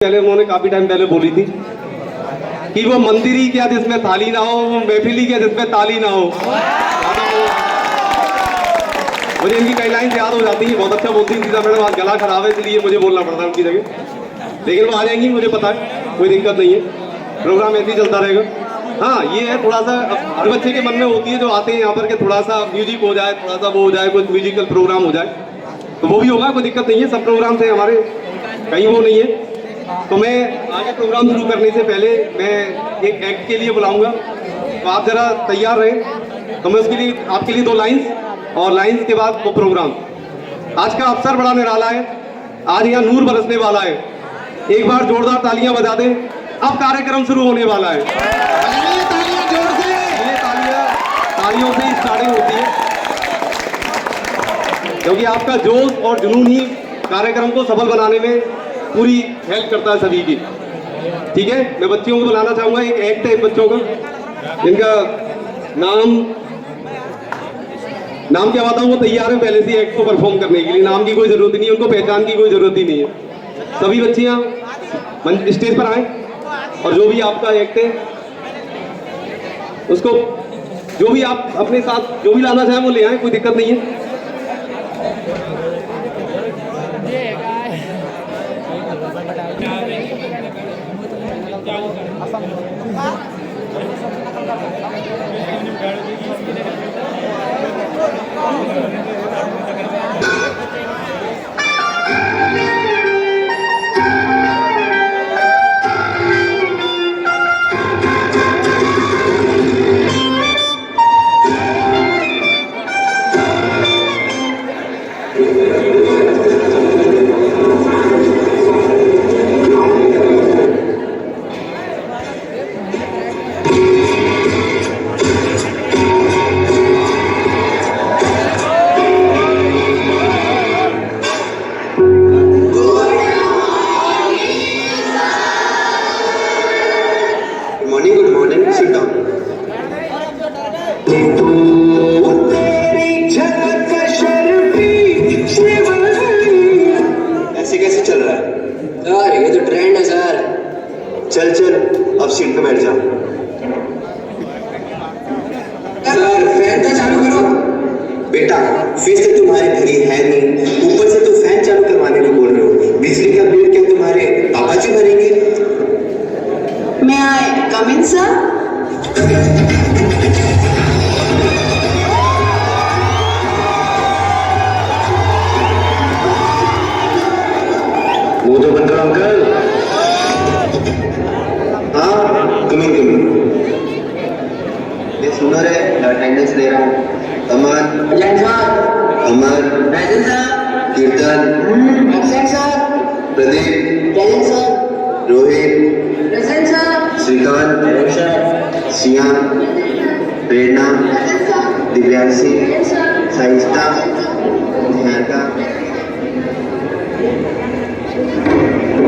पहले उन्होंने काफी टाइम पहले बोली थी कि वो मंदिर ही क्या जिसमें थाली ना हो, वो महफिल ही क्या जिसमें ताली ना हो। मुझे इनकी कई लाइन याद हो जाती है, बहुत अच्छा बोलती थी मैडम, आज गला खराब है इसलिए मुझे बोलना पड़ता है उनकी जगह, लेकिन वो आ जाएंगी, मुझे पता है, कोई दिक्कत नहीं है, प्रोग्राम ऐसे ही चलता रहेगा। हाँ ये है थोड़ा सा हर बच्चे के मन में होती है जो आते हैं यहाँ पर कि थोड़ा सा म्यूजिक हो जाए, थोड़ा सा वो हो जाए, कोई म्यूजिकल प्रोग्राम हो जाए, तो वो भी होगा, कोई दिक्कत नहीं है। सब प्रोग्राम थे हमारे, कहीं वो नहीं है। तो मैं आगे प्रोग्राम शुरू करने से पहले मैं एक एक्ट के लिए बुलाऊंगा, तो आप जरा तैयार रहें। तो मैं उसके लिए आपके लिए 2 लाइंस और लाइंस के बाद वो प्रोग्राम। आज का अवसर बड़ा निराला है, आज यहाँ नूर बरसने वाला है, एक बार जोरदार तालियां बजा दें। अब कार्यक्रम शुरू होने वाला है, तालियों से स्टार्टिंग होती है, क्योंकि आपका जोश और जुनून ही कार्यक्रम को सफल बनाने में पूरी हेल्प करता है सभी की। ठीक है, मैं बच्चियों को बुलाना चाहूंगा, एक एक्ट है बच्चों का, जिनका नाम क्या बताऊं, वो तैयार है पहले से एक्ट को परफॉर्म करने के लिए, नाम की कोई जरूरत नहीं है, उनको पहचान की कोई जरूरत ही नहीं है। सभी बच्चियां स्टेज पर आए और जो भी आपका एक्ट है उसको, जो भी आप अपने साथ जो भी लाना चाहें वो ले आए, कोई दिक्कत नहीं है। चल चल अब सीट पे बैठ जा। सर फैन तो चालू करो। बेटा फिर से तुम्हारे घड़ी है नहीं, ऊपर से तो फैन चालू करवाने को बोल रहे हो, बिजली का बिल क्या तुम्हारे पापा जी भरेंगे? May I come in, sir? वो तो बंद करो अंकल। हाँ तुम ये सुनो रे, अटेंडेंस दे रहा हूँ। अमन अमर, कीर्तन, प्रदीप, रोहित, श्रीकांत, सिया, प्रेरणा, दिव्यांशी, साइस्ता, निहारिका।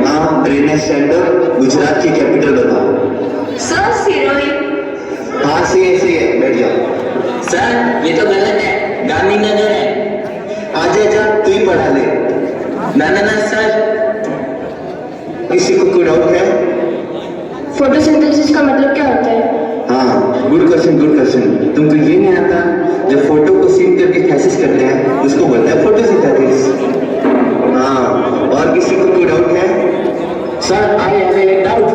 हाँ प्रेरणा स्टैंडर्ड, गुजरात की कैपिटल बताओ। सर सिरोही। हाँ सही है, बैठ जाओ। सर ये तो गलत है, गांधीनगर है। आजा जा, तू ही पढ़ा ले। ना सर। किसी को कोई डाउट है? फोटोसिंथेसिस का मतलब क्या होता है? हाँ गुड क्वेश्चन। तुमको ये नहीं आता, जब फोटो को सीन करके फैसेस करते हैं उसको बोलते हैं फोटोसिंथेसिस। हाँ और किसी को कोई डाउट है? Sir I have a doubt.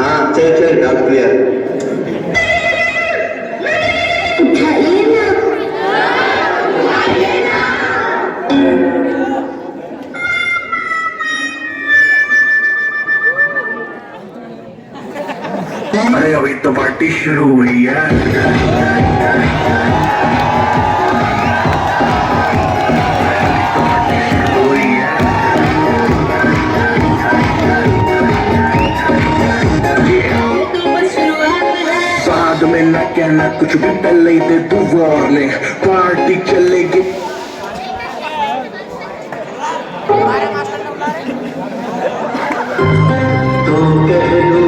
हाँ चल डाउट क्लियर। अरे अभी तो पार्टी शुरू हुई है। बाद में न कहना कुछ भी, पहले दे तू वार्निंग, पार्टी चलेगी। तो कह लो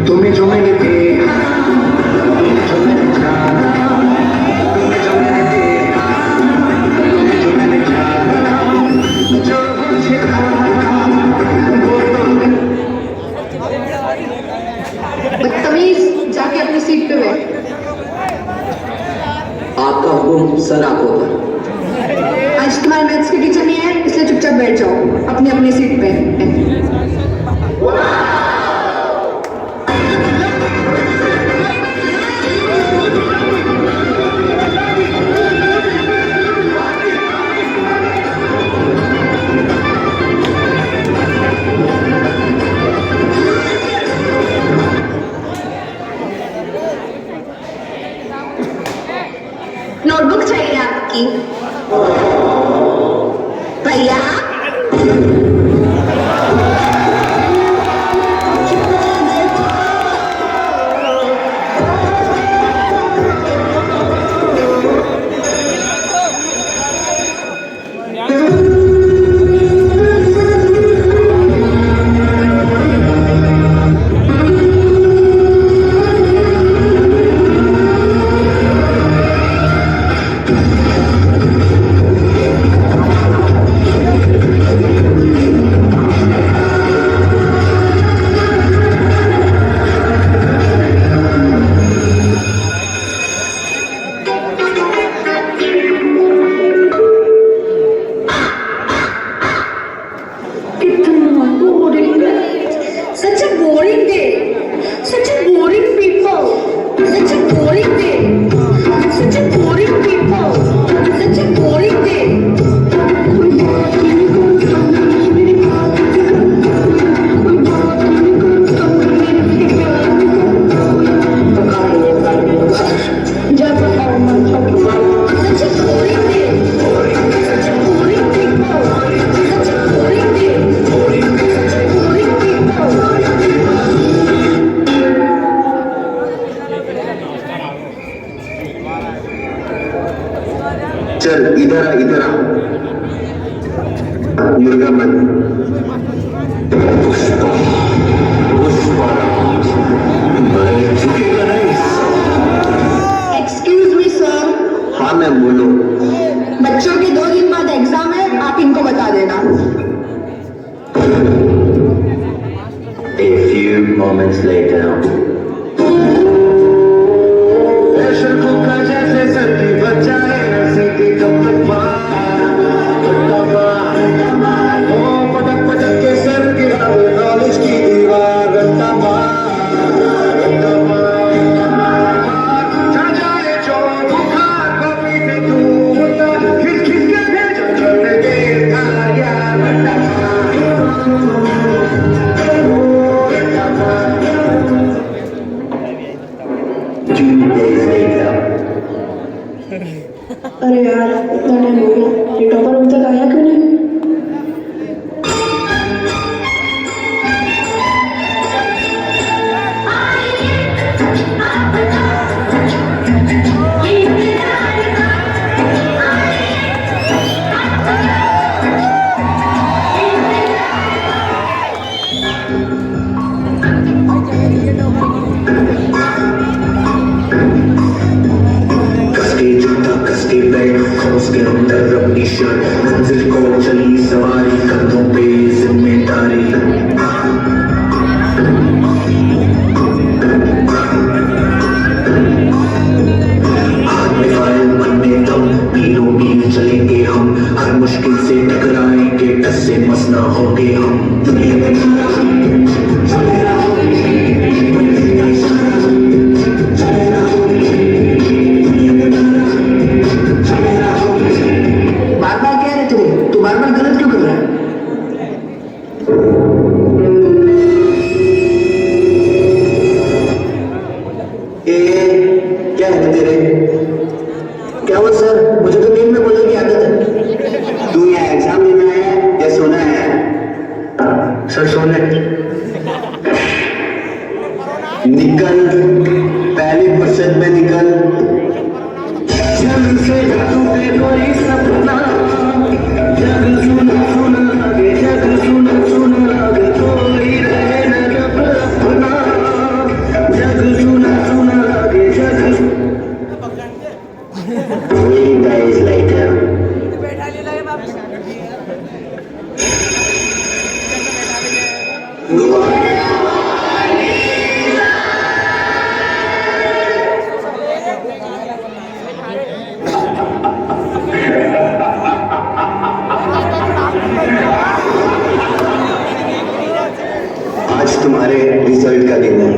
तुम्हें जो मैंने देखा, तुम्हें जो मैंने जाना, तुम्हें जो मैंने देखा। आपका हुक्म सर आपको था। आज तुम्हारे मैथ्स के टीचर नहीं है, इसलिए चुपचाप बैठ जाओ अपनी अपनी सीट पे। नोटबुक चाहिए आपकी भैया? Such a boring day. Such a boring people. Such a boring day. Such a boring people. Such a boring day. Such a boring day. Such a boring people. Such a boring day. Boring people. चल इधर आ मुर्गा मन Excuse me, sir. हाँ ma'am बोलो। बच्चों के 2 दिन बाद एग्जाम है, आप इनको बता देना। A few moments later. Pressure cooker जैसे सर्दी बचाए सीधी कब तक पटक पटक के सर गिरावे नॉलेज की दीवार रट्टा जा जाए जो बुखार कभी से दूर खिस खिस के भेजा चढ़ के धारिया रट्टा 2 days later. अरे यार, इतना टाइम हो गया, ये टॉपर अभी तक आया क्यों नहीं? कसके बैठ खोस के अंदर अपनी शर्ट मंजिल को चली सवारी कंधों पे जिम्मेदारी हाथ में फाइल मन में दम मीलों मील चलेंगे हम हर मुश्किल से टकराएंगे टस से मस ना होंगे हम दुनिया में क्या हुआ सर? मुझे तो नींद में बोलने की आदत है। तू यहाँ एग्जाम देना है या सोना है? सर सोने। निकल पहले फुर्सत में निकल। जग से टूटे कोई सपना जग सुना सुना लगे जग सुना सुना लगे कोई रहे न जब अपना जग सुना सुना लगे जग 3 days later. रिजल्ट का दिन है।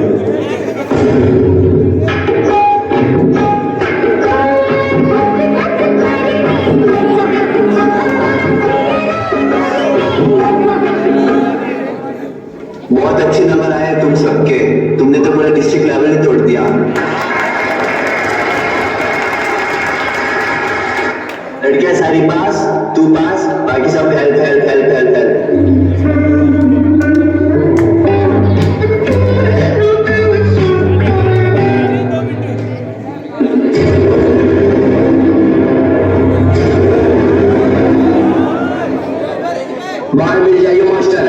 बहुत अच्छे नंबर आए तुम सबके, तुमने तो पूरा डिस्ट्रिक्ट लेवल ही तोड़ दिया। लड़कियां सारी पास, तू पास, बाकी सब fail fail fail fail fail. बाहर मिल जाइए मास्टर।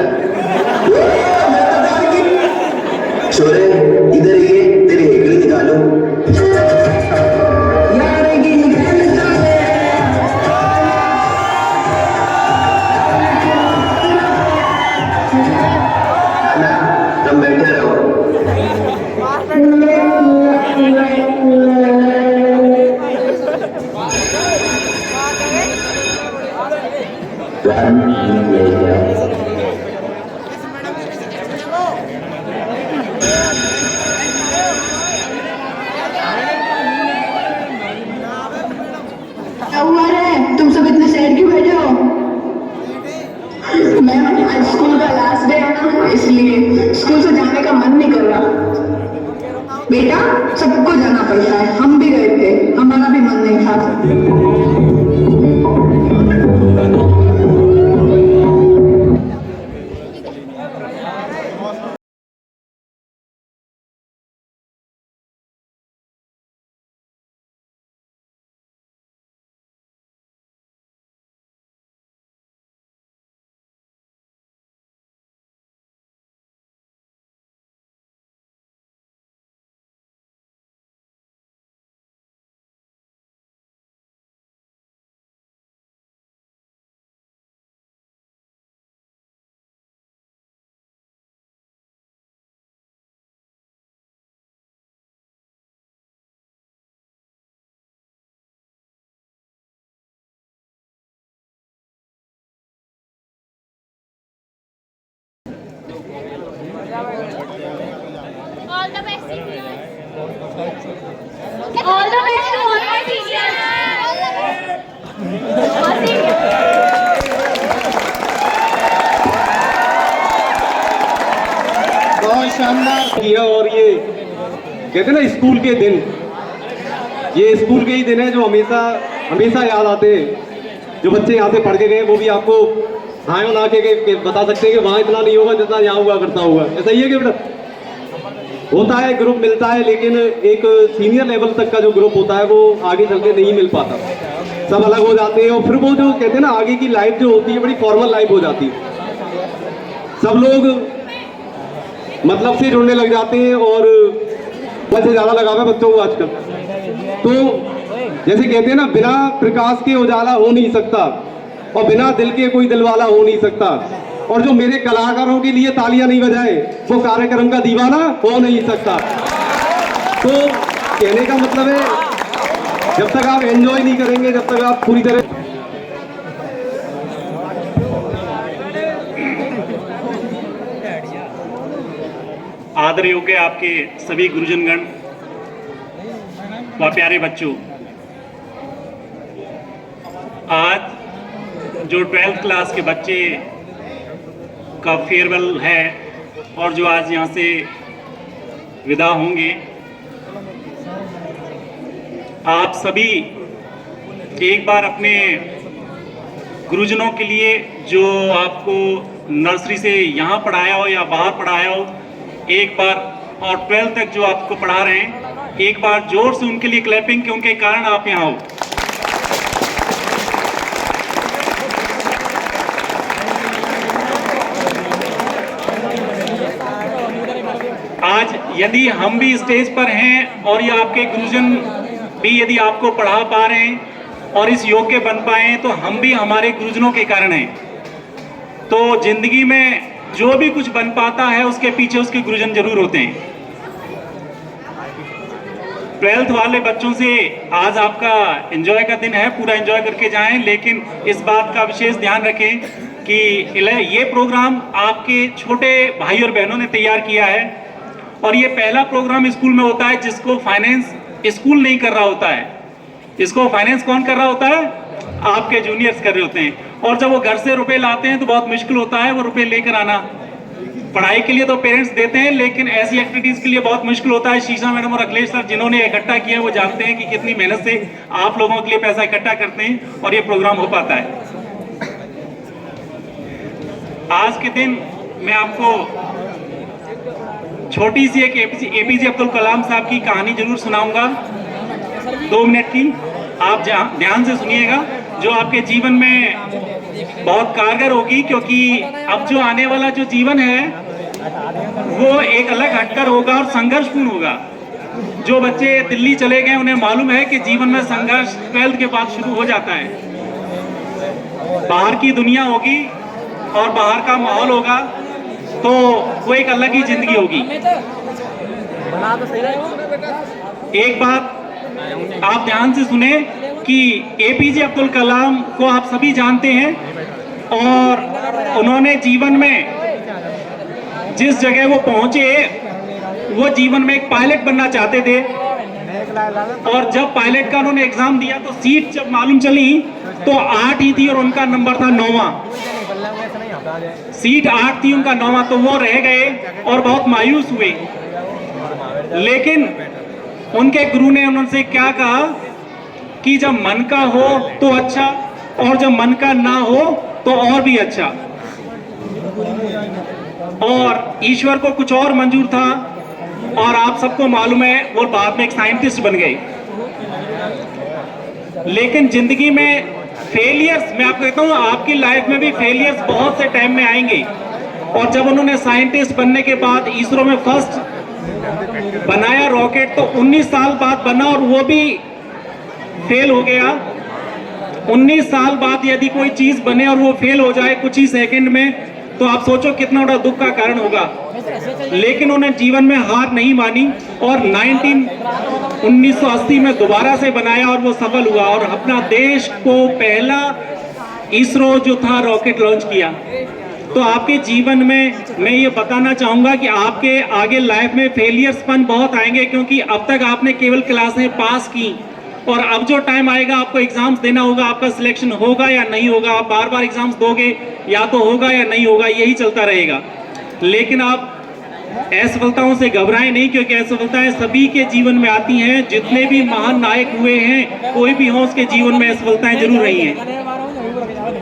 छोरे इधर ये तेरी हेकड़ी निकालो। ना तुम बैठे रहो। क्या हुआ रे? तुम सब इतने सैड क्यों बैठे हो? मैं आज स्कूल का लास्ट डे है ना, इसलिए स्कूल से जाने का मन नहीं कर रहा। बेटा सबको जाना पड़ता है, हम भी गए थे, हमारा भी मन नहीं था। All the best, senior. All the best to all my seniors. All seniors. बहुत शानदार किया। और ये कहते हैं ना स्कूल के दिन, ये स्कूल के ही दिन है जो हमेशा हमेशा याद आते हैं। जो बच्चे यहाँ से पढ़ के गए वो भी आपको हाँ ना के बता सकते हैं कि वहाँ इतना नहीं होगा जितना यहाँ हुआ करता होगा। ऐसा ही है कि बेटा होता है, ग्रुप मिलता है, लेकिन एक सीनियर लेवल तक का जो ग्रुप होता है वो आगे चल के नहीं मिल पाता, सब अलग हो जाते हैं। और फिर वो जो कहते हैं ना आगे की लाइफ जो होती है बड़ी फॉर्मल लाइफ हो जाती है, सब लोग मतलब से जुड़ने लग जाते हैं और बच्चे ज़्यादा लगाव है बच्चों को आजकल। तो जैसे कहते हैं ना बिना प्रकाश के उजाला हो नहीं सकता और बिना दिल के कोई दिलवाला हो नहीं सकता। और जो मेरे कलाकारों के लिए तालियां नहीं बजाए वो कार्यक्रम का दीवाना हो नहीं सकता। तो कहने का मतलब है जब तक आप एंजॉय नहीं करेंगे, जब तक आप पूरी तरह आदर योग्य आपके सभी गुरुजनगण व प्यारे बच्चों, आज जो 12th क्लास के बच्चे का फेयरवेल है और जो आज यहाँ से विदा होंगे, आप सभी एक बार अपने गुरुजनों के लिए जो आपको नर्सरी से यहाँ पढ़ाया हो या बाहर पढ़ाया हो, एक बार, और 12th तक जो आपको पढ़ा रहे हैं, एक बार जोर से उनके लिए क्लैपिंग के उनके कारण आप यहाँ हो। आज यदि हम भी स्टेज पर हैं और ये आपके गुरुजन भी यदि आपको पढ़ा पा रहे हैं और इस योग्य बन पाए हैं, तो हम भी हमारे गुरुजनों के कारण हैं। तो जिंदगी में जो भी कुछ बन पाता है उसके पीछे उसके गुरुजन जरूर होते हैं। 12th वाले बच्चों से आज आपका एंजॉय का दिन है, पूरा एंजॉय करके जाएं, लेकिन इस बात का विशेष ध्यान रखें कि ये प्रोग्राम आपके छोटे भाई और बहनों ने तैयार किया है और ये पहला प्रोग्राम स्कूल में होता है जिसको फाइनेंस स्कूल नहीं कर रहा होता है। इसको फाइनेंस कौन कर रहा होता है? आपके जूनियर्स कर रहे होते हैं। और जब वो घर से रुपए लाते हैं तो बहुत मुश्किल होता है वो रुपए लेकर आना। पढ़ाई के लिए तो पेरेंट्स देते हैं, लेकिन ऐसी एक्टिविटीज के लिए बहुत मुश्किल होता है। शीशा मैडम और अखिलेश सर जिन्होंने इकट्ठा किया वो जानते हैं कि कितनी मेहनत से आप लोगों के लिए पैसा इकट्ठा करते हैं और ये प्रोग्राम हो पाता है। आज के दिन मैं आपको छोटी सी एक एपीजे अब्दुल कलाम साहब की कहानी जरूर सुनाऊंगा, 2 मिनट की। आप ध्यान से सुनिएगा, जो आपके जीवन में बहुत कारगर होगी, क्योंकि अब जो आने वाला जो जीवन है वो एक अलग हटकर होगा और संघर्षपूर्ण होगा। जो बच्चे दिल्ली चले गए उन्हें मालूम है कि जीवन में संघर्ष 12th के बाद शुरू हो जाता है। बाहर की दुनिया होगी और बाहर का माहौल होगा, तो वो एक अलग ही जिंदगी होगी। एक बात आप ध्यान से सुने कि एपीजे अब्दुल कलाम को आप सभी जानते हैं, और उन्होंने जीवन में जिस जगह वो पहुंचे वो जीवन में एक पायलट बनना चाहते थे। और जब पायलट का उन्होंने एग्जाम दिया तो सीट जब मालूम चली तो 8 ही थी और उनका नंबर था 9वां। सीट 8 थी, उनका 9वां, तो वो रह गए और बहुत मायूस हुए। लेकिन उनके गुरु ने उनसे क्या कहा कि जब मन का हो तो अच्छा, और जब मन का ना हो तो और भी अच्छा। और ईश्वर को कुछ और मंजूर था, और आप सबको मालूम है वो बाद में एक साइंटिस्ट बन गए। लेकिन जिंदगी में फेलियर्स, मैं आपको कहता हूं आपकी लाइफ में भी फेलियर्स बहुत से टाइम में आएंगे। और जब उन्होंने साइंटिस्ट बनने के बाद इसरो में फर्स्ट बनाया रॉकेट, तो 19 साल बाद बना और वो भी फेल हो गया। 19 साल बाद यदि कोई चीज बने और वो फेल हो जाए कुछ ही सेकंड में, तो आप सोचो कितना बड़ा दुख का कारण होगा। लेकिन उन्हें जीवन में हार नहीं मानी और 1980 में दोबारा से बनाया और वो सफल हुआ, और अपना देश को पहला इसरो जो था रॉकेट लॉन्च किया। तो आपके जीवन में मैं ये बताना चाहूंगा कि आपके आगे लाइफ में फेलियर्सपन बहुत आएंगे, क्योंकि अब तक आपने केवल क्लासें पास की, और अब जो टाइम आएगा आपको एग्जाम्स देना होगा, आपका सिलेक्शन होगा या नहीं होगा, आप बार बार एग्जाम्स दोगे या तो होगा या नहीं होगा, यही चलता रहेगा। लेकिन आप असफलताओं से घबराएं नहीं, क्योंकि असफलताएं सभी के जीवन में आती हैं। जितने भी महान नायक हुए हैं, कोई भी हो, उसके जीवन में असफलताएं जरूर रही हैं।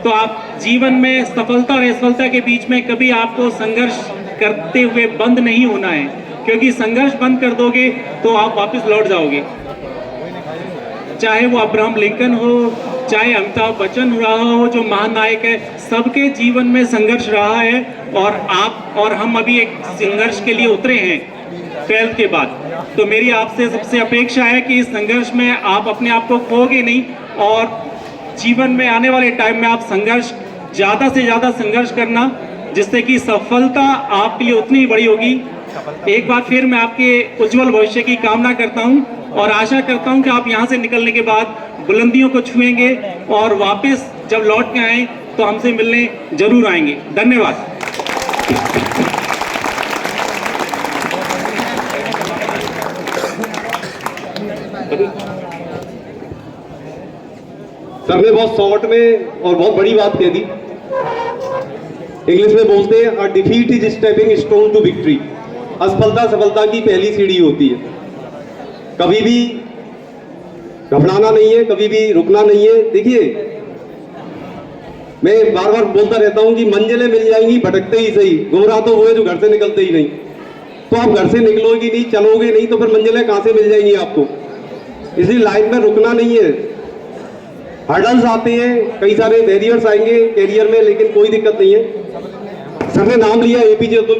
तो आप जीवन में सफलता और असफलता के बीच में कभी आपको संघर्ष करते हुए बंद नहीं होना है, क्योंकि संघर्ष बंद कर दोगे तो आप वापस लौट जाओगे। चाहे वो अब्राहम लिंकन हो, चाहे अमिताभ बच्चन रहा हो, जो महानायक है, सबके जीवन में संघर्ष रहा है। और आप और हम अभी एक संघर्ष के लिए उतरे हैं 12th के बाद। तो मेरी आपसे सबसे अपेक्षा है कि इस संघर्ष में आप अपने आप को खोगे नहीं, और जीवन में आने वाले टाइम में आप संघर्ष, ज़्यादा से ज़्यादा संघर्ष करना, जिससे कि सफलता आपके लिए उतनी ही बड़ी होगी। एक बार फिर मैं आपके उज्जवल भविष्य की कामना करता हूं, और आशा करता हूं कि आप यहां से निकलने के बाद बुलंदियों को छुएंगे और वापस जब लौट के आएँ तो हमसे मिलने जरूर आएंगे। धन्यवाद। सर ने बहुत शॉर्ट में और बहुत बड़ी बात कह दी। इंग्लिश में बोलते हैं a defeat is stepping stone to victory. असफलता सफलता की पहली सीढ़ी होती है। कभी भी घबराना नहीं है, कभी भी रुकना नहीं है। देखिए, मैं बार बार बोलता रहता हूं कि मंजिलें मिल जाएंगी भटकते ही सही, गुमराह तो वो है जो घर से निकलते ही नहीं। तो आप घर से निकलोगे नहीं, चलोगे नहीं, तो फिर मंजिलें कहां से मिल जाएंगी आपको। इसलिए लाइफ में रुकना नहीं है। हर्डल्स आते हैं, कई सारे बैरियर्स आएंगे कैरियर में, लेकिन कोई दिक्कत नहीं है। सर ने नाम लिया एपीजे अब्दुल